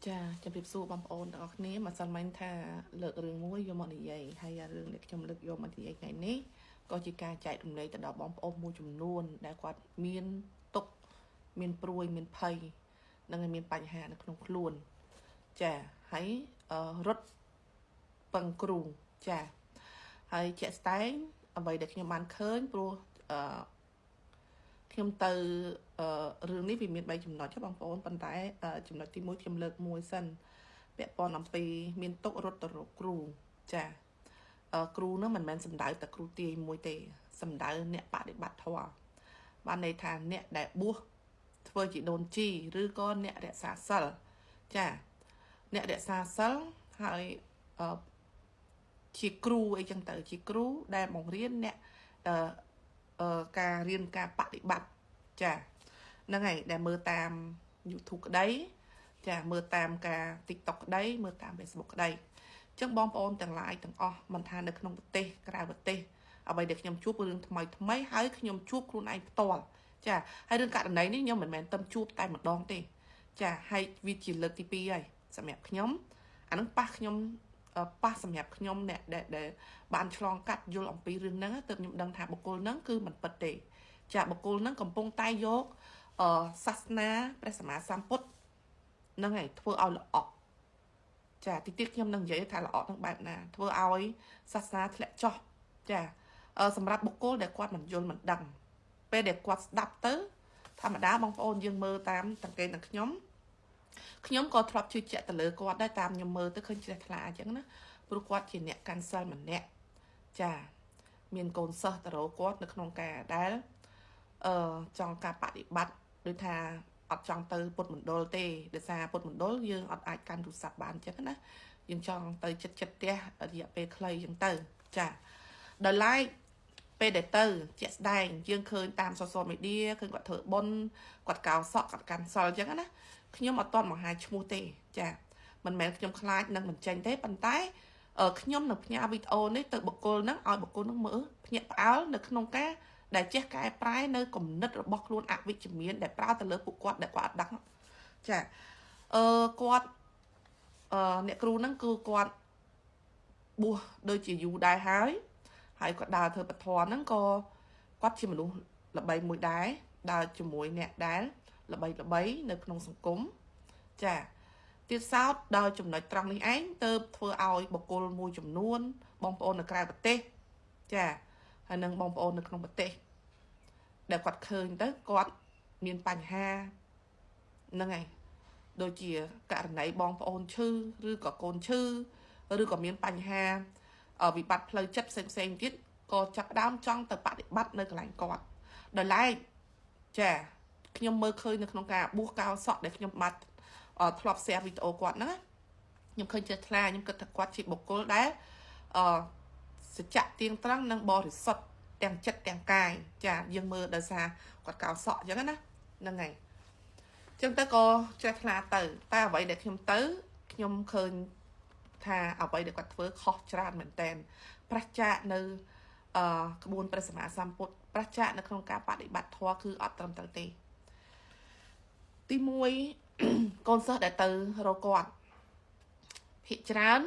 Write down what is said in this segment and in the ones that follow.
ចាជំរាបសួរបងប្អូនទាំងអស់គ្នាមកសិនមិញថាលើករឿងមួយយកមកនិយាយហើយរឿងដែលខ្ញុំលើកយកមកនិយាយថ្ងៃនេះក៏ជាការចែករំលែកទៅដល់បងប្អូនមួយចំនួនដែលគាត់មានទុក្ខមានព្រួយមានភ័យនិងមានបញ្ហានៅក្នុងខ្លួនចាហើយរត់ពឹងគ្រូចាហើយជាក់ស្ដែងអ្វីដែលខ្ញុំបានឃើញព្រោះខ្ញុំទៅរឿងនេះវាមាន3ចំណុចបងប្អូនប៉ុន្តែចំណុចទី1ខ្ញុំលើកមួយសិនពាក់ព័ន្ធអំពីមានទុករត់ទៅរកគ្រូចាគ្រូនោះមិនមែនសំដៅតែគ្រូទាយមួយទេសំដៅអ្នកបដិបត្តិធម៌បានន័យថាអ្នកដែលបួសធ្វើជាដូនជីឬក៏អ្នករក្សាសិលចាអ្នករក្សាសិលហើយជាគ្រូអីចឹងទៅជាគ្រូដែលបង្រៀនអ្នកការរៀនការបដិបត្តិចាហ្នឹងហើយដែលមើលតាម YouTube ក្តីចាមើលតាមការ TikTok ក្តីមើលតាម Facebook ក្តីអញ្ចឹងបងប្អូនទាំងឡាយទាំងអស់មិនថានៅក្នុងប្រទេសក្រៅប្រទេសអ្វីដែលខ្ញុំជួបរឿងថ្មីហើយខ្ញុំជួបខ្លួនឯងផ្ទាល់ចាហើយរឿងករណីនេះខ្ញុំមិនមែនតែជួបតែម្ដងទេចាហើយវាជាលើកទី2ហើយសម្រាប់ខ្ញុំអានឹងប៉ះខ្ញុំប៉ះសម្រាប់ខ្ញុំអ្នកដែលបានឆ្លងកាត់យល់អំពីរឿងហ្នឹងទើបខ្ញុំដឹងថាបុគ្គលហ្នឹងគឺមិនពិតទេចាបុគ្គលហ្នឹងកំពុងតែយកសាសនាព្រះសម្មាសម្ពុទ្ធហ្នឹងហើយធ្វើឲ្យល្អក់ចាតិចទៀតខ្ញុំនឹងនិយាយថាល្អក់ហ្នឹងបែបណាធ្វើឲ្យសាសនាធ្លាក់ចុះចាសម្រាប់បុគ្គលដែលគាត់មិនយល់មិនដឹងពេលដែលគាត់ស្ដាប់ទៅធម្មតាបងប្អូនយើងមើលតាមតង្កេទាំងខ្ញុំក៏ធ្លាប់ជឿជាក់ទៅលើគាត់ដែរតាមខ្ញុំមើលទៅឃើញជ្រះថ្លាអញ្ចឹងណាព្រោះគាត់ជាអ្នកកាន់សិលម្នាក់ចាមានកូនសិស្សទៅរកគាត់នៅក្នុងការដែលចង់ការបដិបត្តិដូចថាអត់ចង់ទៅពុទ្ធមណ្ឌលទេដោយសារពុទ្ធមណ្ឌលយើងអត់អាចកាន់ទូរស័ព្ទបានអញ្ចឹងណាយើងចង់ទៅចិត្តផ្ទះរយៈពេលខ្លីអញ្ចឹងទៅចាដោយឡែកពេលដែលទៅជាក់ស្ដែងយើងឃើញតាម social media ឃើញគាត់ធ្វើបុណ្យគាត់កោសក់គាត់កាន់សល់អញ្ចឹងណាខ្ញុំអត់ទាន់បង្ហាញឈ្មោះទេចាមិនមែនខ្ញុំខ្លាចនឹងមិនចេញទេប៉ុន្តែខ្ញុំនឹងផ្ញើវីដេអូនេះទៅបុគ្គលហ្នឹងឲ្យបុគ្គលហ្នឹងមើលភ្ញាក់ផ្អើលនៅក្នុងការដែលចេះកែប្រែនៅគំនិតរបស់ខ្លួនអវិជ្ជមានដែលប្រើទៅលើពួកគាត់ដែលគាត់អត់ដឹងចាគាត់អ្នកគ្រូហ្នឹងគឺគាត់បួសដូចជាយូរដែរហើយគាត់ដើរធ្វើពធហ្នឹងក៏គាត់ជាមនុស្សល្បីមួយដែរដើរជាមួយអ្នកដែលល្បីនៅក្នុងសង្គមចាទៀតសោតដល់ចំណុចត្រង់នេះឯងទៅធ្វើឲ្យបុគ្គលមួយចំនួនបងប្អូននៅក្រៅប្រទេសចាហើយនឹងបងប្អូននៅក្នុងប្រទេសដែលគាត់ឃើញទៅគាត់មានបញ្ហាហ្នឹងហើយដូចជាករណីបងប្អូនឈឺឬក៏កូនឈឺឬក៏មានបញ្ហាវិបត្តិផ្លូវចិត្តផ្សេងទៀតក៏ចាប់ផ្ដើមចង់ទៅបដិបត្តិនៅកន្លែងគាត់ដោយឡែកចាខ្ញុំមើលឃើញនៅក្នុងការបួសកោសក់ដែលខ្ញុំបានធ្លាប់ share វីដេអូគាត់ហ្នឹងខ្ញុំឃើញចេះថ្លាខ្ញុំគិតថាគាត់ជាបុគ្គលដែលសច្ចៈទៀងត្រង់និងបរិសុទ្ធទាំងចិត្តទាំងកាយចាយើងមើលដោយសារគាត់កោសក់អញ្ចឹងណាហ្នឹងហើយអញ្ចឹងទៅក៏ចេះថ្លាទៅតែអ្វីដែលខ្ញុំទៅខ្ញុំឃើញថាអ្វីដែលគាត់ធ្វើខុសច្រើនមែនតើប្រឆាចនៅក្បួនព្រះសម្មាសម្ពុទ្ធប្រឆាចនៅក្នុងការបដិបត្តិធម៌គឺអត់ត្រឹមត្រូវទេទី1កូនសិស្សដែលទៅរកគាត់ភាគច្រើន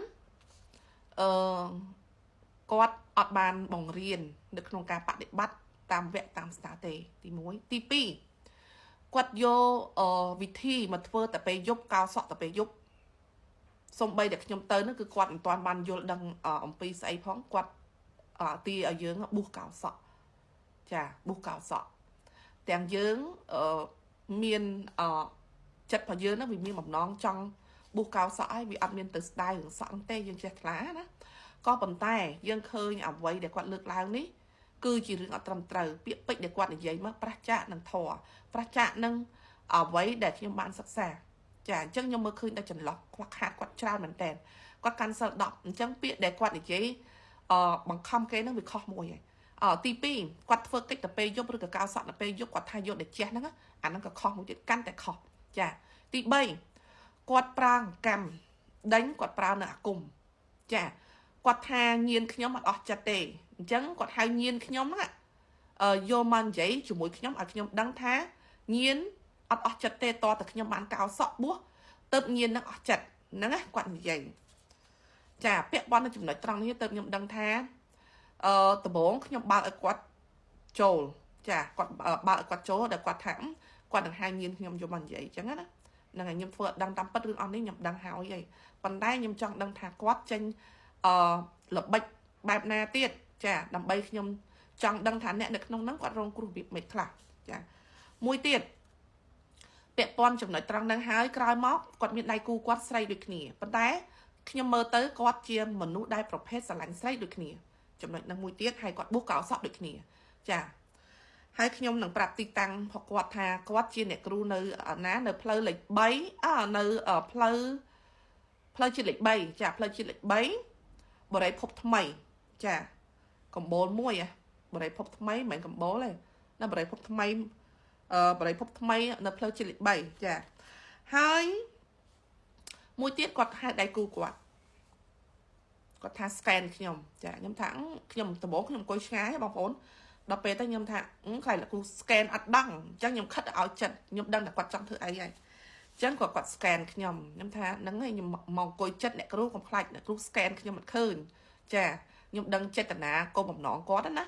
គាត់អត់បានបង្រៀននៅក្នុងការបដិបត្តិតាមវគ្គតាមស្តាទេទី1ទី2គាត់យកវិធីមកធ្វើតែពេលយប់កោសក់តែពេលយប់សំបីតែខ្ញុំទៅនោះគឺគាត់មិនទាន់បានយល់ដឹងអំពីស្អីផងគាត់ទីឲ្យយើងបួសកោសក់ចាបួសកោសក់ទាំងយើងមានចិត្តរបស់យើងហ្នឹងវាមានបំណងចង់បួសកោសក់ហើយវាអត់មានទៅស្ដាយរឿងសក់ទេយើងចេះថ្លាណាក៏ប៉ុន្តែយើងឃើញអ្វីដែលគាត់លើកឡើងនេះគឺជារឿងអត់ត្រឹមត្រូវពាក្យពេចន៍ដែលគាត់និយាយមកប្រឆាចនឹងធម៌ប្រឆាចនឹងអ្វីដែលខ្ញុំបានសិក្សាចាអញ្ចឹងខ្ញុំមើលឃើញតែចន្លោះខ្វះខាតគាត់ច្រើនមែនតើគាត់កាន់សិល10អញ្ចឹងពាក្យដែលគាត់និយាយបង្ខំគេនឹងវាខុសមួយហើយទី2គាត់ធ្វើកិច្ចទៅពេលយប់ឬក៏កោសក់ទៅពេលយប់គាត់ថាយកតែជះហ្នឹងអាហ្នឹងក៏ខុសមួយទៀតកាន់តែខុសចាទី3គាត់ប្រើកម្មដេញគាត់ប្រើនៅអាគមចាគាត់ថាញៀនខ្ញុំអត់អស់ចិត្តទេអញ្ចឹងគាត់ហៅញៀនខ្ញុំហ្នឹងយកមកនិយាយជាមួយខ្ញុំឲ្យខ្ញុំដឹងថាញៀនអត់អស់ចិត្តទេតតែខ្ញុំបានកោសក់បួស tớp nhiên nó chặt nó á quặn dày chả bẹ bón nó chụp nói trong này tớp nhầm đăng thá từ bốn nhầm ba ở quạt trồi chả quạt ba ở quạt trồi để quạt thẳng quạt đằng hai nhiên nhầm cho bàn dày chẳng á là ngày nhầm phượt đăng tắm bắt rương on đấy nhầm đăng hào vậy còn đây nhầm trong đăng thả quát tranh lập bạch bạp na tiết chả đầm bay nhầm trong đăng thả nẹ được nông nắng quạt rong cù bị mệt khạc chả mùi tiết bẹ bón chụp nói trong đăng hái cài móc quạt miệng đai cu quạt say được nè còn đấy nhầm mơ tới quạt chiêm mình nút đai prophet sả lạnh say được nè chụp nói đăng mùi tiết hay quạt bút cáo sọ được nè chả hai nhom nằngปรับ ទីតាំង hoặc គាត់ថាគាត់ជាអ្នកគ្រូនៅណានៅផ្លូវលេខ3នៅផ្លូវជាតិលេខ3ចាផ្លូវជាតិលេខ3បរិយភពថ្មីចាកំបូលមួយបរិយភពថ្មីមិនមែនកំបូលទេនៅបរិយភពថ្មីបរិយភពថ្មីនៅផ្លូវជាតិលេខ3ចាហើយមួយទៀតគាត់ហៅដៃគូគាត់ថា scan ខ្ញុំចាខ្ញុំថាខ្ញុំដំបូងខ្ញុំអង្គុយឆ្ងាយបងប្អូនដល់ពេលទៅខ្ញុំថាខ្លាចលោកគ្រូ scan អត់ដឹងអញ្ចឹងខ្ញុំខិតឲ្យចិត្តខ្ញុំដឹងតែគាត់ចង់ធ្វើអីហើយអញ្ចឹងគាត់ scan ខ្ញុំថាហ្នឹងហើយខ្ញុំមកអង្គុយចិត្តអ្នកគ្រូកុំខ្លាចអ្នកគ្រូ scan ខ្ញុំមិនឃើញចាខ្ញុំដឹងចេតនាគោលបំណងគាត់ណា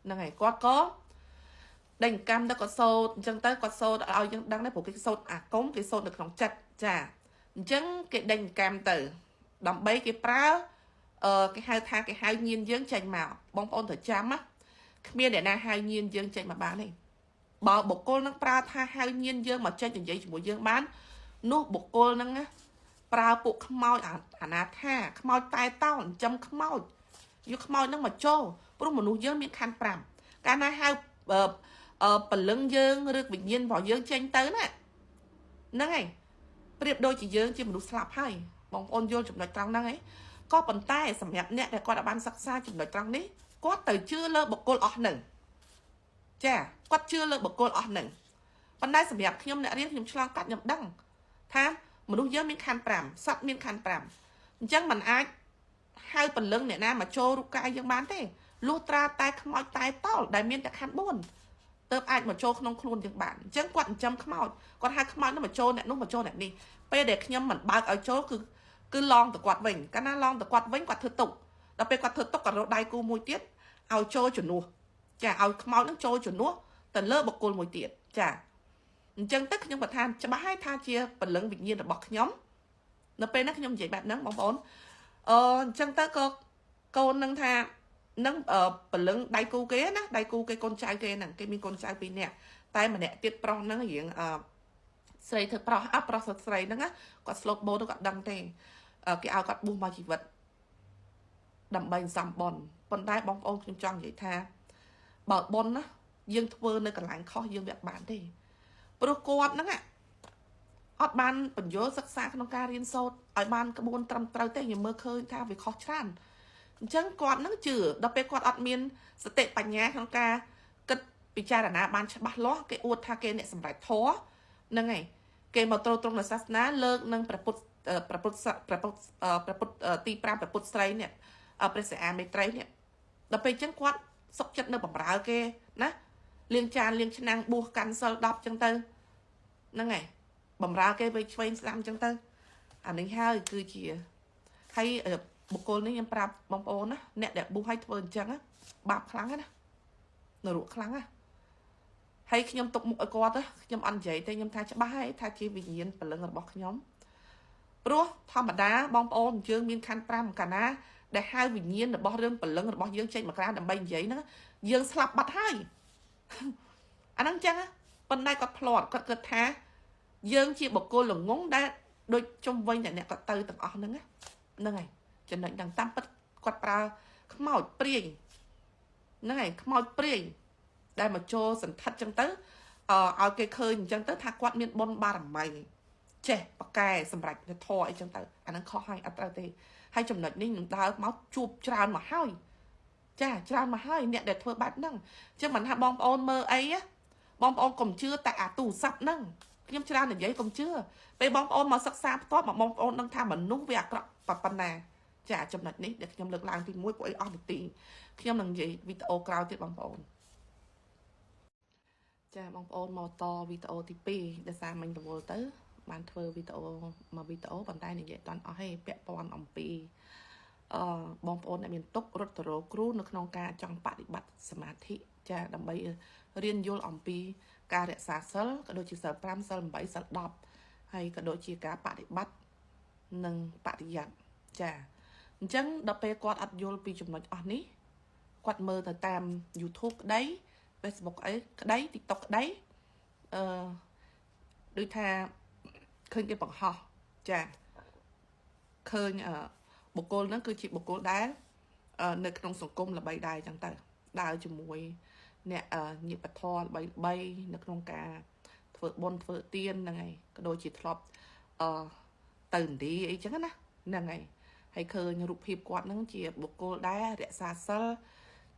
ហ្នឹងហើយគាត់ក៏ដេញកម្មទៅគាត់សូត្រអញ្ចឹងទៅគាត់សូត្រឲ្យយើងដឹងដែរព្រោះគេសូត្រអាគមគេសូត្រនៅក្នុងចិត្តចាអញ្ចឹងគេដេញកម្មទៅដើម្បីគេប្រើគេហៅថាគេហៅញៀនយើងចេញមកបងប្អូនត្រូវចាំណាគ្មានអ្នកណាហៅញៀនយើងចេញមកបានទេបើបុគ្គលនឹងប្រើថាហៅញៀនយើងមកចេញនិយាយជាមួយយើងបាននោះបុគ្គលនឹងប្រើពួកខ្មោចអាណាថាខ្មោចតែតោចិញ្ចឹមខ្មោចយកខ្មោចនឹងមកចូលព្រោះមនុស្សយើងមានខណ្ឌ5កាលណាហៅពលឹងយើងឬវិញ្ញាណរបស់យើងចេញទៅណាហ្នឹងហើយប្រៀបដូចជាយើងជាមនុស្សស្លាប់ហើយបងប្អូនយល់ចំណុចត្រង់ហ្នឹងហ៎ក៏ប៉ុន្តែសម្រាប់អ្នកដែលគាត់បានសិក្សាចំណុចត្រង់នេះគាត់ទៅជឿលើបុគ្គលអស់នឹងចាគាត់ជឿលើបុគ្គលអស់នឹងប៉ុន្តែសម្រាប់ខ្ញុំអ្នករៀនខ្ញុំឆ្លងកាត់ខ្ញុំដឹងថាមនុស្សយើងមានខណ្ឌ5សត្វមានខណ្ឌ5អញ្ចឹងมันអាចហៅពលឹងអ្នកណាមកចូលរូបកាយយើងបានទេលុះត្រាតែខ្មោចតែតល់ដែលមានតែខណ្ឌ4ទើបអាចមកចូលក្នុងខ្លួនយើងបានអញ្ចឹងគាត់ចិញ្ចឹមខ្មោចគាត់ហៅខ្មោចនោះមកចូលអ្នកនោះមកចូលអ្នកនេះពេលដែលខ្ញុំមិនបើកឲ្យចូលគឺឡងទៅគាត់វិញកាលណាឡងទៅគាត់វិញគាត់ធ្វើទុកដល់ពេលគាត់ធ្វើទុកគាត់រកដៃគូមួយទៀតឲ្យចូលជំនួសចាឲ្យខ្មោចនឹងចូលជំនួសទៅលើបុគ្គលមួយទៀតចាអញ្ចឹងទៅខ្ញុំបន្ថែមច្បាស់ឲ្យថាជាពលឹងវិញ្ញាណរបស់ខ្ញុំនៅពេលហ្នឹងខ្ញុំនិយាយបែបហ្នឹងបងប្អូនអញ្ចឹងទៅក៏កូននឹងថានឹងពលឹងដៃគូគេណាដៃគូគេកូនចៅគេហ្នឹងគេមានកូនចៅ2នាក់តែម្នាក់ទៀតប្រុសហ្នឹងរៀងស្រីធ្វើប្រុសប្រុសស្រីហ្នឹងគាត់ស្លូតបូនគាត់ដឹងទេគេឲ្យគាត់បួសមកជីវិតដើម្បីសំបនប៉ុន្តែបងប្អូនខ្ញុំចង់និយាយថាបើបនណាយើងធ្វើនៅកន្លែងខុសយើងវាអត់បានទេព្រោះគាត់ហ្នឹងអត់បានបញ្យល់សិក្សាក្នុងការរៀនសូត្រឲ្យបានក្បួនត្រឹមត្រូវទេខ្ញុំមើលឃើញថាវាខុសច្រើនអញ្ចឹងគាត់ហ្នឹងជឿដល់ពេលគាត់អត់មានសតិបញ្ញាក្នុងការគិតពិចារណាបានច្បាស់លាស់គេអួតថាគេអ្នកសម្រេចធម៌ហ្នឹងហើយគេមកត្រួតត្រងនៅសាសនាលើកនឹងព្រះពុទ្ធទី5ព្រះពុទ្ធស្រីនេះព្រះសិអាមេត្រីនេះដល់ពេលអញ្ចឹងគាត់សុខចិត្តនៅបំរើគេណាលាងចានលាងឆ្នាំងបួសកាន់សិល10អញ្ចឹងទៅហ្នឹងហើយបំរើគេវៃឆ្វេងស្ដាំអញ្ចឹងទៅអានេះហើយគឺជាហើយបុគ្គលនេះខ្ញុំប្រាប់បងប្អូនណាអ្នកដែលបួសឲ្យធ្វើអញ្ចឹងបាបខ្លាំងណានរកខ្លាំងណាហើយខ្ញុំទុកមុខឲ្យគាត់ខ្ញុំអត់និយាយទេខ្ញុំថាច្បាស់ហើយថាជាវិញ្ញាណពលឹងរបស់ខ្ញុំព្រោះធម្មតាបងប្អូនយើងមានខណ្ឌ5កាលណាដែលហៅវិញ្ញាណរបស់រឿងពលឹងរបស់យើងចេញមកក្រៅដើម្បីនិយាយហ្នឹងយើងស្លាប់បាត់ហើយអាហ្នឹងចឹងប៉ុន្តែគាត់ផ្លាត់គាត់គិតថាយើងជាបុគ្គលល្ងងដែលដូចជុំវិញតែអ្នកគាត់ទៅទាំងអស់ហ្នឹងហ្នឹងហើយចំណុចហ្នឹងតាមពិតគាត់ប្រើខ្មោចព្រាយហ្នឹងហើយខ្មោចព្រាយដែលមកចូលសន្ធិដ្ឋចឹងទៅឲ្យគេឃើញអញ្ចឹងទៅថាគាត់មានបុណ្យបារមីចេះបកែសម្រាប់ធម៌អីចឹងទៅអាហ្នឹងខុសហើយអត់ត្រូវទេហើយចំណុចនេះនឹងដើរមកជួបច្រើនមកហើយចាច្រើនមកហើយអ្នកដែលធ្វើបែបហ្នឹងចឹងមិនថាបងប្អូនមើលអីបងប្អូនកុំជឿតែអាទូរស័ព្ទហ្នឹងខ្ញុំច្រើននិយាយកុំជឿពេលបងប្អូនមកសិក្សាផ្ទាល់មកបងប្អូនដឹងថាមនុស្សវាអាក្រក់ប៉ុណ្ណាចាចំណុចនេះដែលខ្ញុំលើកឡើងទី1ពួកអីអស់នាទីខ្ញុំនឹងនិយាយវីដេអូក្រោយទៀតបងប្អូនចាបងប្អូនមកតវីដេអូទី2ដែលសារមិញរវល់ទៅ បានធ្វើវីដេអូប៉ុន្តែនិយាយអត់អស់ទេពាក់ព័ន្ធអំពីបងប្អូនដែលមានទុករត់ទៅរកគ្រូនៅក្នុងការចង់បប្រតិបត្តិសមាធិចាដើម្បីរៀនយល់អំពីការរក្សាសិលក៏ដូចជាសិល5សិល8សិល10ហើយក៏ដូចជាការបប្រតិបត្តិនិងបរិយ័តចាអញ្ចឹងដល់ពេលគាត់អត់យល់ពីចំណុចអស់នេះគាត់មើលទៅតាម YouTube ក្តី Facebook អីក្តី TikTok ក្តីដូចថាឃើញគេបង្ហោះចាឃើញបុគ្គលហ្នឹងគឺជាបុគ្គលដែលនៅក្នុងសង្គមល្បីដែរអញ្ចឹងទៅដើរជាមួយអ្នកញាតិធម៌ល្បីនៅក្នុងការធ្វើបុណ្យធ្វើទានហ្នឹងហើយក៏ដូចជាធ្លាប់ទៅឥណ្ឌាអីចឹងណាហ្នឹងហើយហើយឃើញរូបភាពគាត់ហ្នឹងជាបុគ្គលដែលរក្សាសិល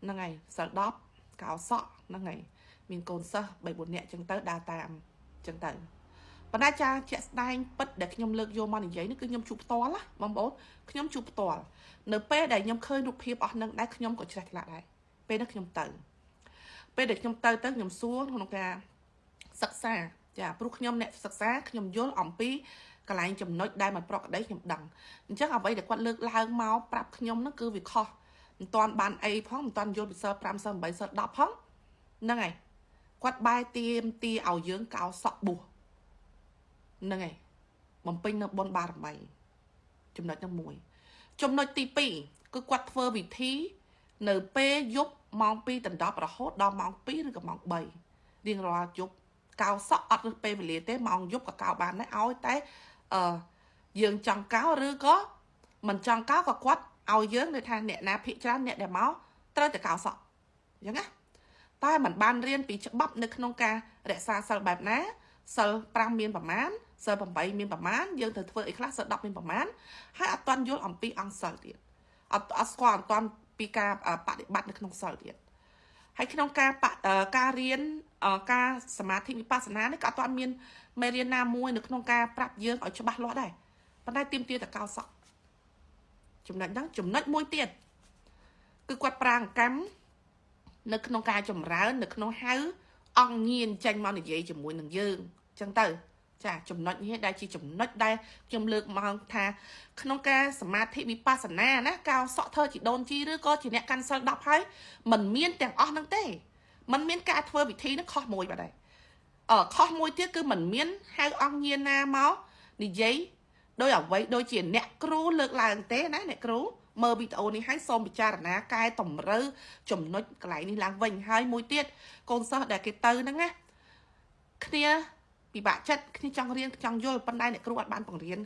ហ្នឹងហើយសិល10កោសក់ហ្នឹងហើយមានកូនសិស្ស3 4នាក់ចឹងទៅដើរតាមចឹងទៅប៉ុន្តែចាជាក់ស្ដែងពិតដែលខ្ញុំលើកយកមកនិយាយនេះគឺខ្ញុំជួបផ្ទាល់ណាបងប្អូនខ្ញុំជួបផ្ទាល់នៅពេលដែលខ្ញុំឃើញរូបភាពអស់ហ្នឹងដែរខ្ញុំក៏ជ្រះថ្លាដែរពេលនេះខ្ញុំទៅពេលដែលខ្ញុំទៅខ្ញុំសួរក្នុងការសិក្សាចាព្រោះខ្ញុំអ្នកសិក្សាខ្ញុំយល់អំពីកន្លែងចំណុចដែលមិនប្រក្រតីខ្ញុំដឹងអញ្ចឹងអ្វីដែលគាត់លើកឡើងមកប្រាប់ខ្ញុំហ្នឹងគឺវាខុសមិនតាន់បានអីផងមិនតាន់យល់ពីសិល5សិល8សិល10ផងហ្នឹងហើយគាត់បែរទាមទារឲ្យយើងកោសក់បួសហ្នឹងហើយបំពេញនៅបុណ្យបារមីចំណុចហ្នឹងមួយចំណុចទី2គឺគាត់ធ្វើវិធីនៅពេលយប់ម៉ោង2ដណ្ដប់រហូតដល់ម៉ោង2ឬក៏ម៉ោង3រៀងរាល់យប់កោសក់អត់រើសពេលវេលាទេម៉ោងយប់ក៏កោបានដែរឲ្យតែយើងចង់កោឬក៏មិនចង់កោក៏គាត់ឲ្យយើងដូចថាអ្នកណាភិកច្រើនអ្នកដែលមកត្រូវតែកោសក់អញ្ចឹងណាតែมันបានរៀនពីច្បាប់នៅក្នុងការរក្សាសិលបែបណាសិល5មានប្រមាណសិល8មានប្រមាណយើងត្រូវធ្វើអីខ្លះសិល10មានប្រមាណហើយអត់ទាន់យល់អំពីអង្គសិលទៀតអត់ស្គាល់អត់ទាន់ពីការបដិបត្តិនៅក្នុងសិលទៀតហើយក្នុងការរៀនការសមាធិវិបស្សនានេះក៏អត់ទាន់មានមេរៀនណាមួយនៅក្នុងការប្រាប់យើងឲ្យច្បាស់លាស់ដែរប៉ុន្តែទាមទារតែកោសក់ចំណុចហ្នឹងចំណុចមួយទៀតគឺគាត់ប្រាំងកម្មនៅក្នុងការចម្រើននៅក្នុងហៅអង្គញៀនចេញមកនិយាយជាមួយនឹងយើងអញ្ចឹងទៅចាចំណុចនេះដែលជាចំណុចដែលខ្ញុំលើកមកថាក្នុងការសមាធិវិបស្សនាណាកោសក់ធ្វើជាដូនជីឬក៏ជាអ្នកកាន់សិល10ហើយมันមានទាំងអស់ហ្នឹងទេมันមានការធ្វើវិធីហ្នឹងខុសមួយបាទដែរខុសមួយទៀតគឺมันមានហៅអង្គញៀនណាមកនិយាយដោយអ្វីដូចជាអ្នកគ្រូលើកឡើងទេណាអ្នកគ្រូមើលវីដេអូនេះឲ្យសូមពិចារណាកែតម្រូវចំណុចកន្លែងនេះឡើងវិញហើយមួយទៀតកូនសិស្សដែលគេទៅហ្នឹងណាគ្នាពិបាកចិត្តគ្នាចង់រៀនចង់យល់ប៉ុន្តែអ្នកគ្រូអត់បានបង្រៀន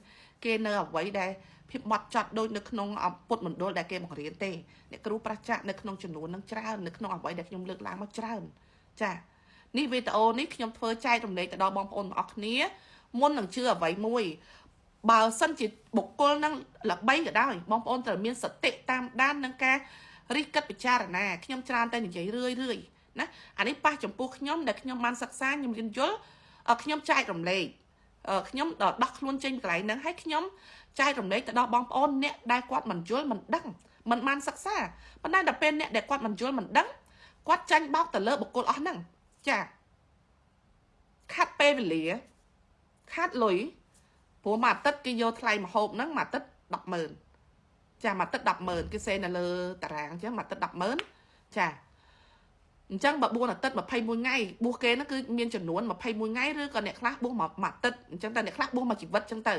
គេនៅអ្វីដែលភាពបត់ចត់ដូចនៅក្នុងពុទ្ធមណ្ឌលដែលគេបង្រៀនទេអ្នកគ្រូប្រឆាំងនៅក្នុងចំនួននឹងច្រើននៅក្នុងអ្វីដែលខ្ញុំលើកឡើងមកច្រើនចានេះវីដេអូនេះខ្ញុំធ្វើចែករំលែកទៅដល់បងប្អូនទាំងអស់គ្នាមុននឹងជឿអ្វីមួយបើសិនជាបុគ្គលនឹងល្បីក៏ដោយបងប្អូនត្រូវមានសតិតាមដាននឹងការរិះគិតពិចារណាខ្ញុំច្រើនតែនិយាយរឿយណាអានេះប៉ះចំពោះខ្ញុំដែលខ្ញុំបានសិក្សាខ្ញុំរៀនយល់ខ្ញុំចែករំលែកខ្ញុំដោះខ្លួនចេញពីកន្លែងហ្នឹងហើយខ្ញុំចែករំលែកទៅដល់បងប្អូនអ្នកដែលគាត់មិនយល់មិនដឹងមិនបានសិក្សាប៉ុន្តែដល់ពេលអ្នកដែលគាត់មិនយល់មិនដឹងគាត់ចាញ់បោកទៅលើបុគ្គលអស់ហ្នឹងចាខាត់ពេលវេលាខាត់លុយព្រោះមួយអាទិត្យគេយកថ្លៃម្ហូបហ្នឹងមួយអាទិត្យ100000ចាមួយអាទិត្យ100000គេសេនៅលើតារាងអញ្ចឹងមួយអាទិត្យ100000ចាអញ្ចឹងបើ4អាទិត្យ21ថ្ងៃបួសគេហ្នឹងគឺមានចំនួន21ថ្ងៃឬក៏អ្នកខ្លះបួសមួយអាទិត្យអញ្ចឹងតែអ្នកខ្លះបួសមួយជីវិតអញ្ចឹងទៅ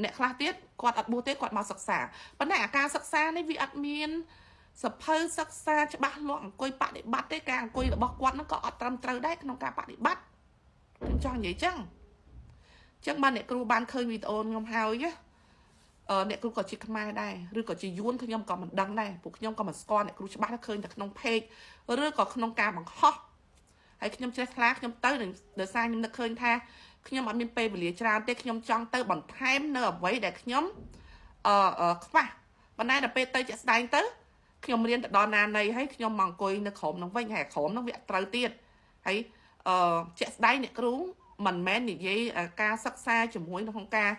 អ្នកខ្លះទៀតគាត់អត់បួសទេគាត់មកសិក្សាប៉ុន្តែអាការសិក្សានេះវាអត់មានសភៅសិក្សាច្បាស់លាស់អង្គុយបដិបត្តិទេការអង្គុយរបស់គាត់ហ្នឹងក៏អត់ត្រឹមត្រូវដែរក្នុងការបដិបត្តិខ្ញុំចង់និយាយចឹងបានអ្នកគ្រូបានឃើញវីដេអូខ្ញុំហើយអ្នកគ្រូក៏ជាខ្មែរដែរឬក៏ជាយួនខ្ញុំក៏មិនដឹងដែរពួកខ្ញុំក៏មិនស្គាល់អ្នកគ្រូច្បាស់ឃើញតែក្នុង page ឬក៏ក្នុងការបង្ហោះហើយខ្ញុំជ្រះថ្លាខ្ញុំទៅដោយសារខ្ញុំនឹកឃើញថាខ្ញុំអត់មានពេលវេលាច្រើនទេខ្ញុំចង់ទៅបន្ថែមនៅអ្វីដែលខ្ញុំខ្វះប៉ុន្តែដល់ពេលទៅជាក់ស្ដែងទៅខ្ញុំរៀនទៅដល់ណានៃហើយខ្ញុំមកអង្គុយនៅក្រុមនឹងវិញហើយក្រុមនឹងវាអត់ត្រូវទៀតហើយជាក់ស្ដែងអ្នកគ្រូមិនមែននិយាយការសិក្សាជាមួយក្នុងការ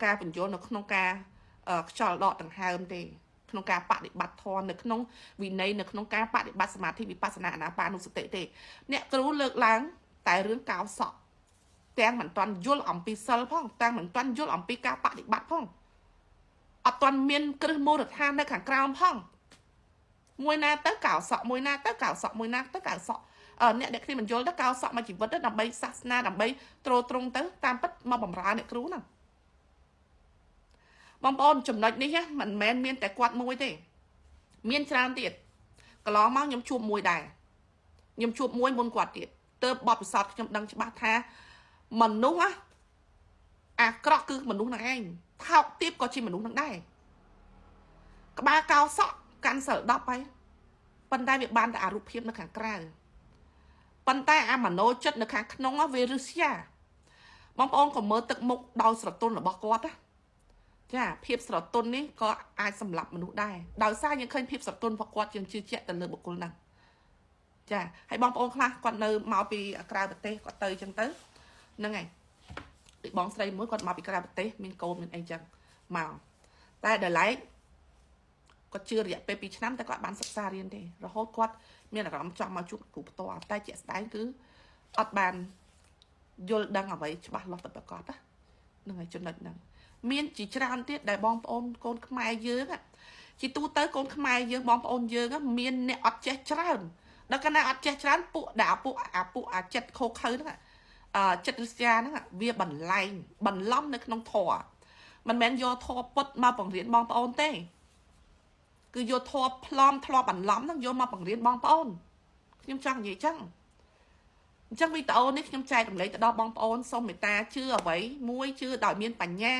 ការបញ្យល់នៅក្នុងការខ្យល់ដកដង្ហើមទេក្នុងការបដិបត្តិធម៌នៅក្នុងវិន័យនៅក្នុងការបដិបត្តិសមាធិវិបស្សនាអានាបានុសតិទេអ្នកគ្រូលើកឡើងតែរឿងកោសក់ ទាំងមិនតាន់យល់អំពីសិលផងទាំងមិនតាន់យល់អំពីការបដិបត្តិផងអត់តាន់មានគ្រឹះមូលដ្ឋាននៅខាងក្រោមផងមួយណាទៅកៅសក់មួយណាទៅកៅសក់មួយណាទៅកៅសក់អ្នកគ្នាមិនយល់ទៅកៅសក់មកជីវិតទៅដើម្បីសាសនាដើម្បីទ្រទ្រង់ទៅតាមពិតមកបំរើអ្នកគ្រូហ្នឹងបងប្អូនចំណុចនេះមិនមែនមានតែគាត់មួយទេមានច្រើនទៀតកន្លងមកខ្ញុំជួបមួយដែរខ្ញុំជួបមួយមុនគាត់ទៀតទើបបបពិសោធន៍ខ្ញុំដឹងច្បាស់ថាមនុស្សអាក្រក់គឺមនុស្សនឹងឯងថោកទាបក៏ជាមនុស្សនឹងដែរក្បាលកោសក់កាន់សិល10ហើយប៉ុន្តែវាបានតែអារូបភាពនៅខាងក្រៅប៉ុន្តែអាមโนចិត្តនៅខាងក្នុងវារឹស្យាបងប្អូនក៏មើលទឹកមុខដោយស្រទន់របស់គាត់ណាចាភាពស្រទន់នេះក៏អាចសម្លាប់មនុស្សដែរដោយសារយើងឃើញភាពស្រទន់របស់គាត់យើងជឿជាក់ទៅលើបុគ្គលហ្នឹងចាហើយបងប្អូនខ្លះគាត់នៅមកពីក្រៅប្រទេសគាត់ទៅអញ្ចឹងទៅហ្នឹងហើយដូចបងស្រីមួយគាត់មកពីក្រៅប្រទេសមានកូនមានអីចឹងមកតែដល់ឡែកគាត់ជឿរយៈពេល2ឆ្នាំតែគាត់បានសិក្សារៀនទេរហូតគាត់មានអារម្មណ៍ចង់មកជួបគ្រូផ្ទាល់តែជាក់ស្ដែងគឺអត់បានយល់ដឹងអ្វីច្បាស់លាស់ទៅប្រកបហ្នឹងហើយចំណុចហ្នឹងមានជាច្រើនទៀតដែលបងប្អូនកូនខ្មែរយើងជាទូទៅកូនខ្មែរយើងបងប្អូនយើងមានអ្នកអត់ចេះច្រើនដល់កាលណាអត់ចេះច្រើនពួកដែលពួកចិត្តខោខើហ្នឹងចិត្តរិស្យាហ្នឹងវាបន្លែងបន្លំនៅក្នុងធម៌មិនមែនយកធម៌ពុតមកបង្រៀនបងប្អូនទេគឺយកធម៌ផ្លំធ្លាប់បន្លំហ្នឹងយកមកបង្រៀនបងប្អូនខ្ញុំចង់និយាយចឹងអញ្ចឹងវីដេអូនេះខ្ញុំចែករំលែកទៅដល់បងប្អូនសូមមេត្តាជឿអ្វីមួយជឿដោយមានបញ្ញា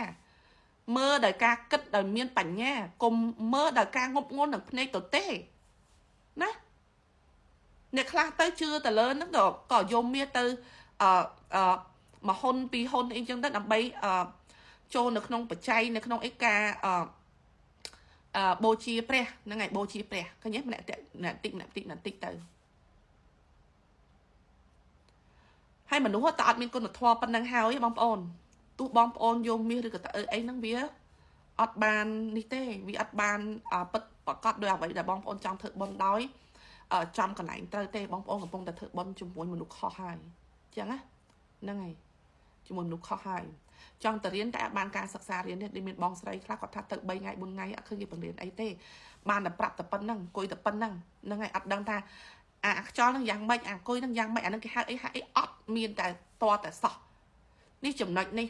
មើលដោយការគិតដោយមានបញ្ញាកុំមើលដោយការងប់ងល់នឹងភ្នែកទៅទេណាអ្នកខ្លះទៅជឿទៅលើហ្នឹងក៏យកមាសទៅមួយហ៊ុនពីរហ៊ុនអីចឹងទៅដើម្បីចូលនៅក្នុងបច្ច័យនៅក្នុងអីការបូជាព្រះហ្នឹងហើយបូជាព្រះឃើញទេម្នាក់តិចទៅហើយមនុស្សតើអត់មានគុណធម៌ប៉ុណ្ណឹងហើយបងប្អូនទោះបងប្អូនយកមាសឬក៏តើអីហ្នឹងវាអត់បាននេះទេវាអត់បានពិតប្រកបដោយអ្វីដែលបងប្អូនចង់ធ្វើបុណ្យដោយចំកន្លែងត្រូវទេបងប្អូនកំពុងតែធ្វើបុណ្យជាមួយមនុស្សខុសហើយអញ្ចឹងណាហ្នឹងហើយជាមួយមនុស្សខុសហើយចង់ទៅរៀនតែអត់បានការសិក្សារៀនទេដូចមានបងស្រីខ្លះគាត់ថាទៅ3ថ្ងៃ4ថ្ងៃអត់ឃើញគេបង្រៀនអីទេបានតែប្រាប់តែប៉ុណ្្នឹងអង្គុយតែប៉ុណ្្នឹងហ្នឹងហើយអត់ដឹងថាអាខ្យល់ហ្នឹងយ៉ាងម៉េចអាអង្គុយហ្នឹងយ៉ាងម៉េចអាហ្នឹងគេហៅអីអត់មានតែតតែសោះនេះចំណុចនេះ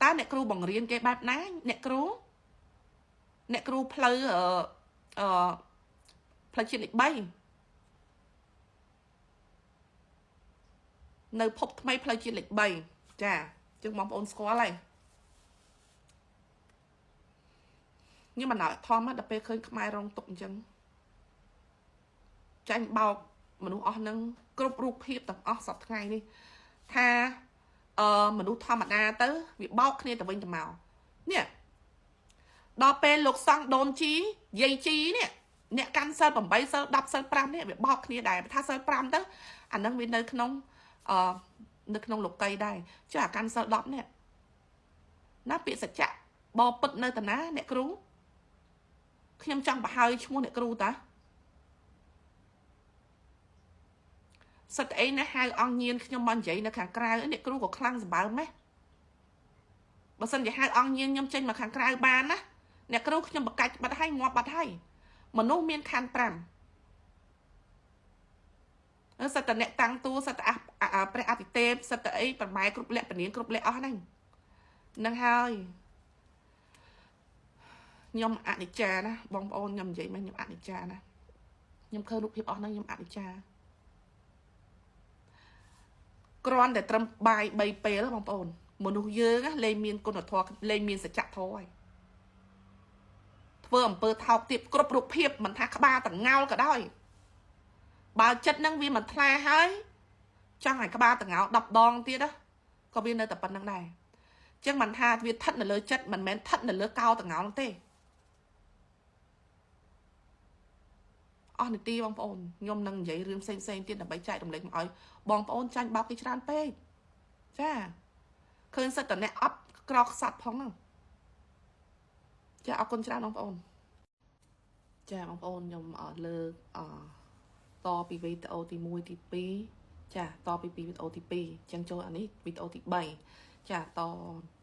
តើអ្នកគ្រូបង្រៀនគេបែបណាអ្នកគ្រូផ្លូវផ្លូវជាតិលេខ3នៅភពថ្មីផ្លូវជាតិលេខ3ចាចឹងបងប្អូនស្គាល់ហើយខ្ញុំមិនដល់ធំដល់ពេលឃើញខ្មែររងទុកអញ្ចឹងចាញ់បោកមនុស្សអស់ហ្នឹងគ្រប់រូបភាពទាំងអស់សប្តាហ៍ថ្ងៃនេះថាមនុស្សធម្មតាទៅវាបោកគ្នាទៅវិញទៅមកនេះដល់ពេលលោកសង្ឃដូនជីយាយជីនេះអ្នកកាន់សិល8សិល10សិល5នេះវាបោកគ្នាដែរថាសិល5ទៅអាហ្នឹងវានៅក្នុងនៅក្នុងលោកីដែរចុះអាកាន់សិល10នេះណាពាក្យសច្ចៈបបពិតនៅតាណាអ្នកគ្រូខ្ញុំចង់បង្ហើយឈ្មោះអ្នកគ្រូតាសិតអីណាហៅអង្គញៀនខ្ញុំមកនិយាយនៅខាងក្រៅអ្នកគ្រូក៏ខ្លាំងសម្បើមម៉េះបើសិនជាហៅអង្គញៀនខ្ញុំចេញមកខាងក្រៅបានណាអ្នកគ្រូខ្ញុំបកាច់បាត់ហើយងាប់បាត់ហើយមនុស្សមានខណ្ឌ5សិតតអ្នកតាំងតួសិតតព្រះអតិទេពសិតតអីប្រម៉ែគ្រប់លក្ខពនាងគ្រប់លក្ខអស់ហ្នឹងហើយខ្ញុំអនិច្ចាណាបងប្អូនខ្ញុំនិយាយមកខ្ញុំអនិច្ចាណាខ្ញុំឃើញរូបភាពអស់ហ្នឹងខ្ញុំអនិច្ចាគ្រាន់តែត្រឹមបាយ3ពេលបងប្អូនមនុស្សយើងលែងមានគុណធម៌លែងមានសច្ចធម៌ហើយធ្វើអំពើថោកទាបគ្រប់រូបភាពមិនថាក្បាលតងោលក៏ដោយបើចិត្តហ្នឹងវាមិនថ្លាហើយចង់ឲ្យក្បាលតងោល10ដងទៀតក៏វានៅតែប៉ុណ្្នឹងដែរអញ្ចឹងមិនថាវាស្ថិតនៅលើចិត្តមិនមែនស្ថិតនៅលើកោតងោលទេអស់នីតិបងប្អូនខ្ញុំនឹងនិយាយរឿងផ្សេងទៀតដើម្បីចែករំលែកមកឲ្យបងប្អូនចាញ់បោកគេច្រើនពេកចាឃើញសិតតអ្នកអត់ក្រខ្សាត់ផងហ្នឹងចាអរគុណច្រើនបងប្អូនចាបងប្អូនខ្ញុំលើកតពីវីដេអូទី1ទី2 ចាតពីវីដេអូទី2ចឹងចូលអានេះវីដេអូទី3ចាត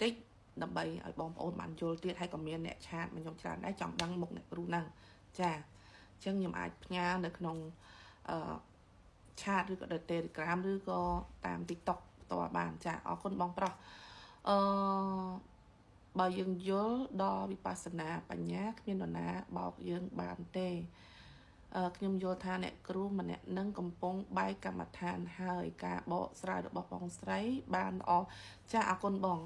តិចដើម្បីឲ្យបងប្អូនបានយល់ទៀតហើយក៏មានអ្នកឆាតមកខ្ញុំច្រើនដែរចង់ដឹងមុខអ្នកគ្រូហ្នឹងចាចឹងខ្ញុំអាចផ្ញើនៅក្នុងឆាតឬក៏ Telegram ឬក៏តាម TikTok ផ្ទាល់បានចាអរគុណបងប្រុសបើយើងយល់ដល់វិបស្សនាបញ្ញាគ្មាននរណាបោកយើងបានទេខ្ញុំយល់ថាអ្នកគ្រូម្នាក់នឹងកំពុងបែកកម្មដ្ឋានហើយការបកស្រាយរបស់បងស្រីបានល្អចាអរគុណបង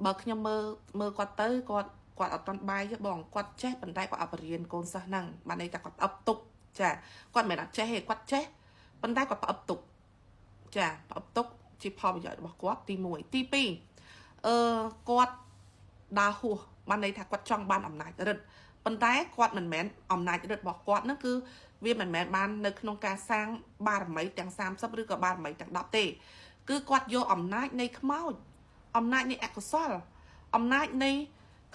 បើខ្ញុំមើលគាត់ទៅគាត់អត់ទាន់បាយទេបងគាត់ចេះប៉ុន្តែគាត់អត់បរៀនកូនសិស្សហ្នឹងបានន័យថាគាត់ផ្អឹបទុកចាគាត់មិនអត់ចេះទេគាត់ចេះប៉ុន្តែគាត់ផ្អឹបទុកចាផ្អឹបទុកជាផលប្រយោជន៍របស់គាត់ទី1ទី2គាត់ដើរហួសបានន័យថាគាត់ចង់បានអំណាចរិទ្ធប៉ុន្តែគាត់មិនមែនអំណាចរិទ្ធរបស់គាត់ហ្នឹងគឺវាមិនមែនបាននៅក្នុងការសាងបារមីទាំង30ឬក៏បារមីទាំង10ទេគឺគាត់យកអំណាចនៃខ្មោចអំណាចនៃអកុសលអំណាចនៃ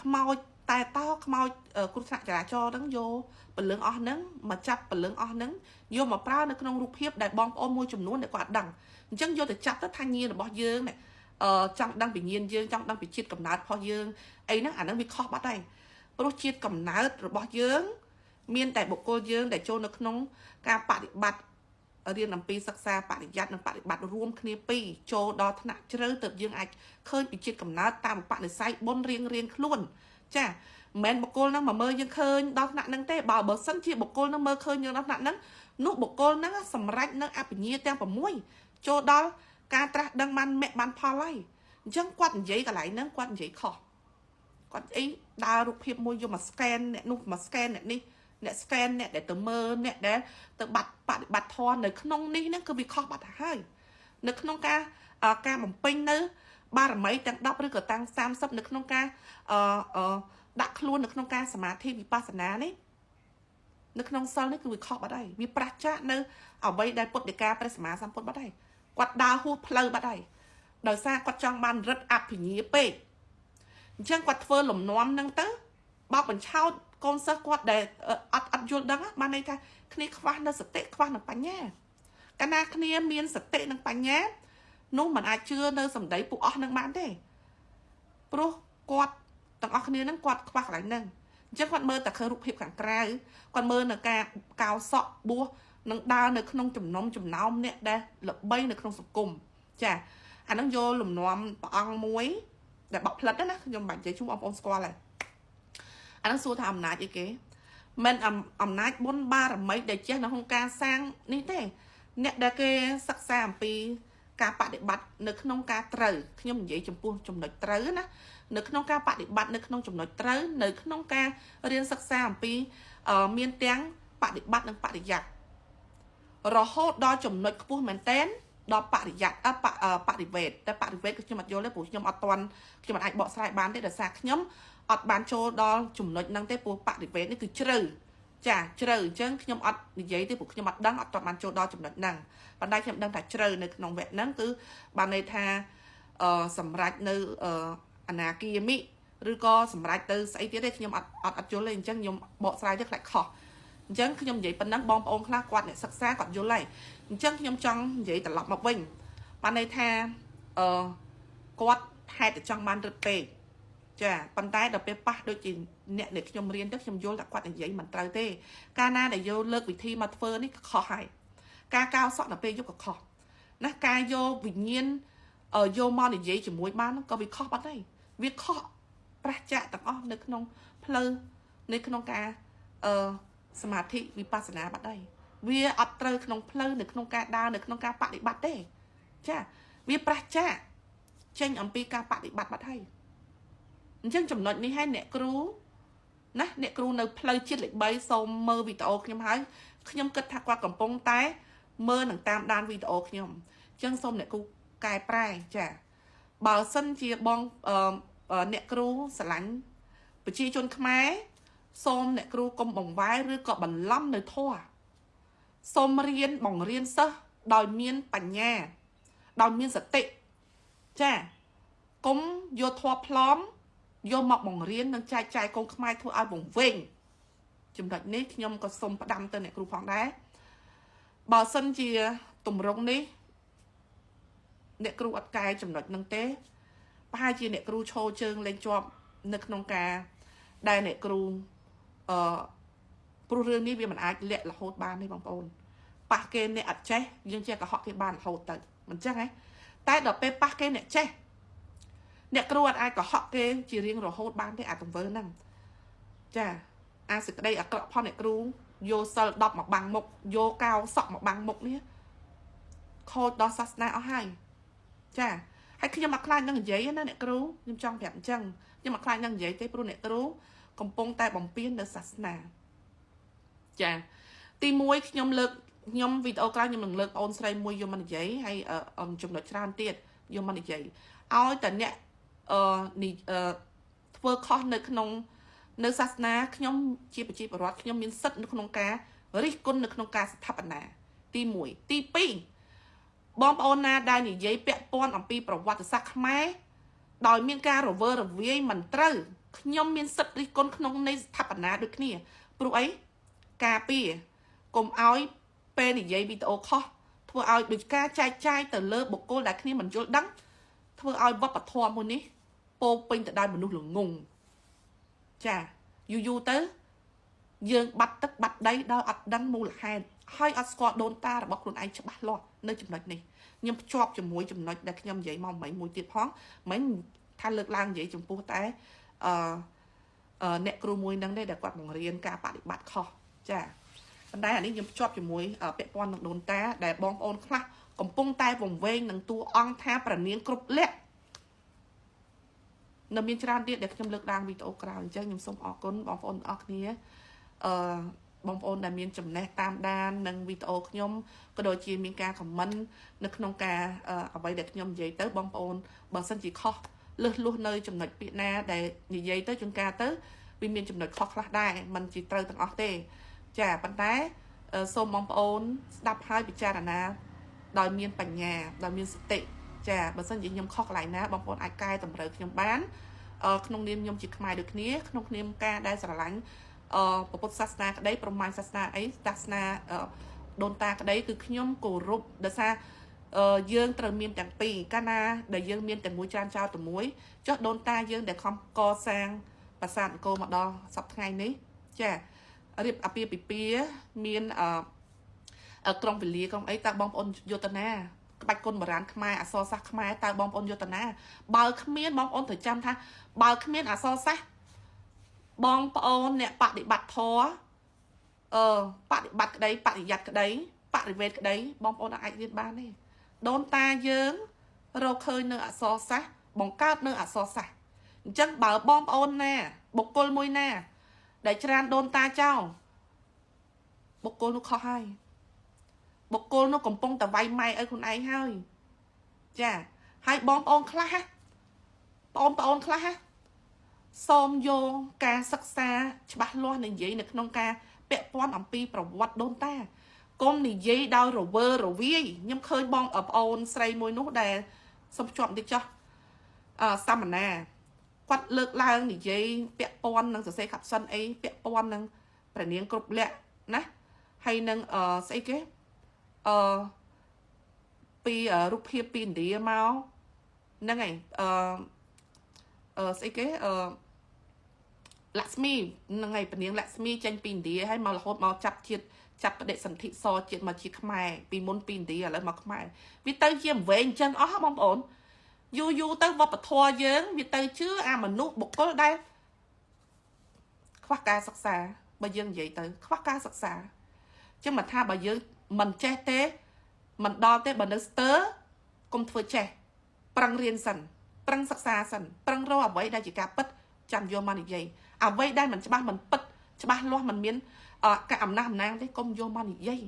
ខ្មោចតែតោខ្មោចគ្រោះថ្នាក់ចរាចរណ៍ហ្នឹងយកពលឹងអស់ហ្នឹងមកចាប់ពលឹងអស់ហ្នឹងយកមកប្រើនៅក្នុងរូបភាពដែលបងប្អូនមួយចំនួនដែលគាត់ដឹងអញ្ចឹងយកទៅចាប់ទៅថាញាណរបស់យើងនេះចង់ដឹងពីញាណយើងចង់ដឹងពីជាតិកំណើតរបស់យើងអីហ្នឹងអាហ្នឹងវាខុសបាត់ហើយព្រោះជាតិកំណើតរបស់យើងមានតែបុគ្គលយើងដែលចូលនៅក្នុងការបដិបត្តិរៀនអំពីសិក្សាបរិយ័តនិងបប្រតិបត្តិរួមគ្នាពីរចូលដល់ថ្នាក់ជ្រៅទើបយើងអាចឃើញពីជាតិកំណើតតាមឧបនិស្ស័យបុណ្យរៀងខ្លួនចាមិនមែនបុគ្គលហ្នឹងមកមើលយើងឃើញដល់ថ្នាក់ហ្នឹងទេបើសិនជាបុគ្គលហ្នឹងមើលឃើញយើងដល់ថ្នាក់ហ្នឹងនោះបុគ្គលហ្នឹងសម្រេចនៅអភិញ្ញាទាំង6ចូលដល់ការត្រាស់ដឹងបានមគ្គបានផលហើយអញ្ចឹងគាត់និយាយកន្លែងហ្នឹងគាត់និយាយខុសគាត់អីដើររូបភាពមួយយកមក scan អ្នកនោះមក scan អ្នកនេះអ្នក scan អ្នកដែលទៅមើលអ្នកដែលទៅបប្រតិបត្តិធម៌នៅក្នុងនេះហ្នឹងគឺវាខុសបាត់ទៅហើយនៅក្នុងការបំពេញនៅបារមីទាំង10ឬក៏ទាំង30នៅក្នុងការដាក់ខ្លួននៅក្នុងការសមាធិវិបស្សនានេះនៅក្នុងសិលនេះគឺវាខុសបាត់ហើយវាប្រឆាចនៅអ្វីដែលពុទ្ធដីកាព្រះសម្មាសម្ពុទ្ធបាត់ហើយគាត់ដើរហួសផ្លូវបាត់ហើយដោយសារគាត់ចង់បានរិទ្ធអភិញ្ញាពេកអញ្ចឹងគាត់ធ្វើលំនាំហ្នឹងទៅបោកបញ្ឆោតកូនសិស្សគាត់ដែលអត់យល់ដឹងបានន័យថាគ្នាខ្វះនៅសតិខ្វះនៅបញ្ញាកាលណាគ្នាមានសតិនិងបញ្ញានោះមិនអាចជឿនៅសម្ដីពួកអស់នឹងបានទេព្រោះគាត់ទាំងអស់គ្នាហ្នឹងគាត់ខ្វះកន្លែងហ្នឹងអញ្ចឹងគាត់មើលតែឃើញរូបភាពខាងក្រៅគាត់មើលនៅការកោសក់បួសនឹងដើរនៅក្នុងចំណោមអ្នកដែលល្បីនៅក្នុងសង្គមចាអាហ្នឹងយកលំនាំព្រះអង្គមួយដែលបោកផ្លិតណាខ្ញុំមិនបាច់និយាយជុំបងប្អូនស្គាល់ហើយអាហ្នឹងសួរថាអំណាចអីគេមិនអំណាចបុណ្យបារមីដែលចេះនៅក្នុងការសាងនេះទេអ្នកដែលគេសិក្សាអំពីការបដិបត្តិនៅក្នុងការត្រូវខ្ញុំនិយាយចំពោះចំណុចត្រូវណានៅក្នុងការបដិបត្តិនៅក្នុងចំណុចត្រូវនៅក្នុងការរៀនសិក្សាអំពីមានទាំងបដិបត្តិនិងបរិយ័តរហូតដល់ចំណុចខ្ពស់មែនតែនដល់បរិយ័តបរិវេទតែបរិវេទគឺខ្ញុំអត់យល់ទេព្រោះខ្ញុំអត់អាចបកស្រាយបានទេដោយសារខ្ញុំអត់បានចូលដល់ចំណុចហ្នឹងទេព្រោះបរិវេទនេះគឺជ្រៅចាជ្រៅអញ្ចឹងខ្ញុំអត់និយាយទេព្រោះខ្ញុំអត់ដឹងអត់បានចូលដល់ចំណុចហ្នឹងប៉ុន្តែខ្ញុំដឹងថាជ្រៅនៅក្នុងវគ្គហ្នឹងគឺបានន័យថាសម្រាប់នៅអនាគាមិឬក៏សម្រាប់ទៅស្អីទៀតទេខ្ញុំអត់យល់ទេអញ្ចឹងខ្ញុំបកស្រាយទៅខ្លាចខុសអញ្ចឹងខ្ញុំនិយាយប៉ុណ្ណឹងបងប្អូនខ្លះគាត់អ្នកសិក្សាគាត់យល់ហើយអញ្ចឹងខ្ញុំចង់និយាយត្រឡប់មកវិញបានន័យថាគាត់ហេតុតែចង់បានរឹតពេកចាប៉ុន្តែដល់ពេលប៉ះដូចជាអ្នកដែលខ្ញុំរៀនទៅខ្ញុំយល់ថាគាត់និយាយមិនត្រូវទេកាលណាដែលយកលើកវិធីមកធ្វើនេះក៏ខុសហើយការកោសក់ដល់ពេលយកក៏ខុសណាការយកវិញ្ញាណយកមកនិយាយជាមួយបានក៏វាខុសបាត់ហើយវាខុសប្រឆាចទាំងអស់នៅក្នុងផ្លូវនៅក្នុងការសមាធិវិបស្សនាបាត់ហើយវាអត់ត្រូវក្នុងផ្លូវនៅក្នុងការដើរនៅក្នុងការបដិបត្តិទេចាវាប្រឆាចចេញអំពីការបដិបត្តិបាត់ហើយអញ្ចឹងចំណុចនេះហើយអ្នកគ្រូណាអ្នកគ្រូនៅផ្លូវជាតិលេខ3សូមមើលវីដេអូខ្ញុំហើយខ្ញុំគិតថាគាត់កំពុងតែមើលនឹងតាមដានវីដេអូខ្ញុំអញ្ចឹងសូមអ្នកគ្រូកែប្រែចាបើសិនជាបងអ្នកគ្រូស្រឡាញ់ប្រជាជនខ្មែរសូមអ្នកគ្រូកុំបង្វែរឬក៏បន្លំនៅធម៌សូមរៀនបង្រៀនសិស្សដោយមានបញ្ញាដោយមានសតិចាកុំយកធម៌ប្លន់យកមកបង្រៀននិងចែកចាយកូនខ្មែរធ្វើឲ្យវង្វេងចំណុចនេះខ្ញុំក៏សូមផ្ដាំទៅអ្នកគ្រូផងដែរបើសិនជា ទម្រង់នេះអ្នកគ្រូអត់កែចំណុចហ្នឹងទេប្រហែលជាអ្នកគ្រូឈរជើងលេងជាប់នៅក្នុងការដែលអ្នកគ្រូព្រោះរឿងនេះវាមិនអាចលាក់រហូតបានទេបងប្អូនប៉ះគេអ្នកអត់ចេះយើងចេះកុហកគេបានរហូតទៅមិនចឹងហ៎តែដល់ពេលប៉ះគេអ្នកចេះអ្នកគ្រូអត់អាចកុហកគេជារៀងរហូតបានទេអាទង្វើហ្នឹងចាអាសេចក្តីអាក្រក់ផងអ្នកគ្រូយកសិល10មកបាំងមុខយកកោសក់មកបាំងមុខនេះខូចដល់សាសនាអស់ហើយចាហើយខ្ញុំអត់ខ្លាចនឹងនិយាយណាអ្នកគ្រូខ្ញុំចង់ប្រាប់អញ្ចឹងខ្ញុំអត់ខ្លាចនឹងនិយាយទេព្រោះអ្នកគ្រូកំពុងតែបំពេញនៅសាសនាចាទី1ខ្ញុំវីដេអូក្រោយខ្ញុំនឹងលើកអូនស្រីមួយយកមកនិយាយហើយចំណុចច្រើនទៀតយកមកនិយាយឲ្យតែអ្នកធ្វើខុសនៅក្នុងនៅសាសនាខ្ញុំជាប្រជាពលរដ្ឋខ្ញុំមានសិទ្ធិនៅក្នុងការរិះគន់នៅក្នុងការស្ថាបនាទី1ទី2បងប្អូនណាដែលនិយាយពាក់ព័ន្ធអំពីប្រវត្តិសាស្ត្រខ្មែរដោយមានការរវើរវាយមិនត្រូវខ្ញុំមានសិទ្ធិរិះគន់ក្នុងនៃស្ថាបនាដូចគ្នាព្រោះអីការពារកុំឲ្យពេលនិយាយវីដេអូខុសធ្វើឲ្យដូចការចែកចាយទៅលើបុគ្គលដែលគ្នាមិនយល់ដឹងធ្វើឲ្យវប្បធម៌មួយនេះពោពេញទៅដោយមនុស្សល្ងងចាយូរទៅយើងបាត់ទឹកបាត់ដីដោយអត់ដឹងមូលហេតុហើយអត់ស្គាល់ដូនតារបស់ខ្លួនឯងច្បាស់លាស់នៅចំណុចនេះខ្ញុំភ្ជាប់ជាមួយចំណុចដែលខ្ញុំនិយាយមកមិញមួយទៀតផងមិញថាលើកឡើងនិយាយចំពោះតែអ្នកគ្រូមួយហ្នឹងដែរដែលគាត់បង្រៀនការបដិបត្តិខុសចាប៉ុន្តែអានេះខ្ញុំភ្ជាប់ជាមួយពាក់ព័ន្ធនឹងដូនតាដែលបងប្អូនខ្លះកំពុងតែវង្វេងនឹងតួអង្គថាប្រនាងគ្រប់លក្ខនៅមានច្រើនទៀតដែលខ្ញុំលើកឡើងវីដេអូក្រោយអញ្ចឹងខ្ញុំសូមអរគុណបងប្អូនអរគ្នាបងប្អូនដែលមានចំណេះតាមដាននឹងវីដេអូខ្ញុំក៏ដូចជាមានការខមមិននៅក្នុងការអ្វីដែលខ្ញុំនិយាយទៅបងប្អូនបើសិនជាខុសលឹះលួសនៅចំណុចពាក្យណាដែលនិយាយទៅជួនកាលទៅវាមានចំណុចខុសខ្លះដែរมันជាត្រូវទាំងអស់ទេចាប៉ុន្តែសូមបងប្អូនស្ដាប់ហើយពិចារណាដោយមានបញ្ញាដោយមានសតិចាបើសិនជាខ្ញុំខុសកន្លែងណាបងប្អូនអាចកែតម្រូវខ្ញុំបានក្នុងនាមខ្ញុំជាខ្មែរដូចគ្នាក្នុងនាមការដែលស្រឡាញ់ពុទ្ធសាសនាក្តីប្រមាណសាសនាអីសាសនាដូនតាក្តីគឺខ្ញុំគោរពដោយសារយើងត្រូវមានទាំងពីរកាលណាដែលយើងមានតែមួយច្រើនចោលតែមួយចុះដូនតាយើងដែលខំកសាងប្រាសាទអង្គរមកដល់សប្តាហ៍ថ្ងៃនេះចារៀបអាពាហ៍ពិពាហ៍មានក្រុងវេលាក្រុងអីតើបងប្អូនយុទ្ធនាក្បាច់គុណបុរាណខ្មែរអក្សរសាស្ត្រខ្មែរតើបងប្អូនយុទ្ធនាបើគ្មានបងប្អូនត្រូវចាំថាបើគ្មានអក្សរសាស្ត្របងប្អូនអ្នកបដិបត្តិធម៌បដិបត្តិក្តីបរិយ័តក្តីបរិវេទក្តីបងប្អូនអាចរៀនបានទេដូនតាយើងរកឃើញនៅអក្សរសាស្ត្របង្កើតនៅអក្សរសាស្ត្រអញ្ចឹងបើបងប្អូនណាបុគ្គលមួយណាដែលច្រានដូនតាចោលបុគ្គលនោះខុសហើយបុគ្គលនោះកំពុងតែវាយម៉ែឲ្យខ្លួនឯងហើយចាហើយបងប្អូនខ្លះបងប្អូនខ្លះសូមយកការសិក្សាច្បាស់លាស់និយាយនៅក្នុងការពាក់ព័ន្ធអំពីប្រវត្តិដូនតាកុំនិយាយដោយរវើរវាយខ្ញុំឃើញបងប្អូនស្រីមួយនោះដែលសុំជាប់បន្តិចចុះសាមណាគាត់លើកឡើងនិយាយពាក់ព័ន្ធនឹងសរសេរកាប់សិនអីពាក់ព័ន្ធនឹងព្រះនាងគ្រប់លក្ខណាហើយនឹងស្អីគេពីរូបភាពពីឥណ្ឌាមកហ្នឹងហើយស្អីគេលក្ស្មីហ្នឹងហើយព្រះនាងលក្ស្មីចេញពីឥណ្ឌាហើយមករហូតមកចាប់បដិសន្ធិសជាតិមកជាខ្មែរពីមុនពីឥណ្ឌាឥឡូវមកខ្មែរវាទៅជាវែងអញ្ចឹងអស់បងប្អូនយូរទៅវប្បធម៌យើងវាទៅជឿអាមនុស្សបុគ្គលដែលខ្វះការសិក្សាបើយើងនិយាយទៅខ្វះការសិក្សាចឹងមកថាបើយើងមិនចេះទេមិនដល់ទេបើនៅស្ទើកុំធ្វើចេះប្រឹងរៀនសិនប្រឹងសិក្សាសិនប្រឹងរកអ្វីដែលជាការពិតចាំយកមកនិយាយអ្វីដែលមិនច្បាស់មិនពិតច្បាស់លាស់មិនមានការអំណះអំណាងទេកុំយកមកនិយាយ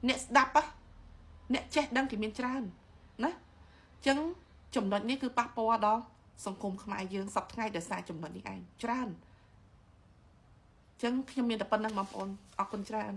អ្នកស្ដាប់អ្នកចេះដឹងគេមានច្រើនណាចឹងចំណុចនេះគឺប៉ះពាល់ដល់សង្គមខ្មែរយើងសប្តាហ៍ថ្ងៃដោយសារចំណុចនេះឯងច្រើនចឹងខ្ញុំមានតែប៉ុណ្្នឹងបងប្អូនអរគុណច្រើន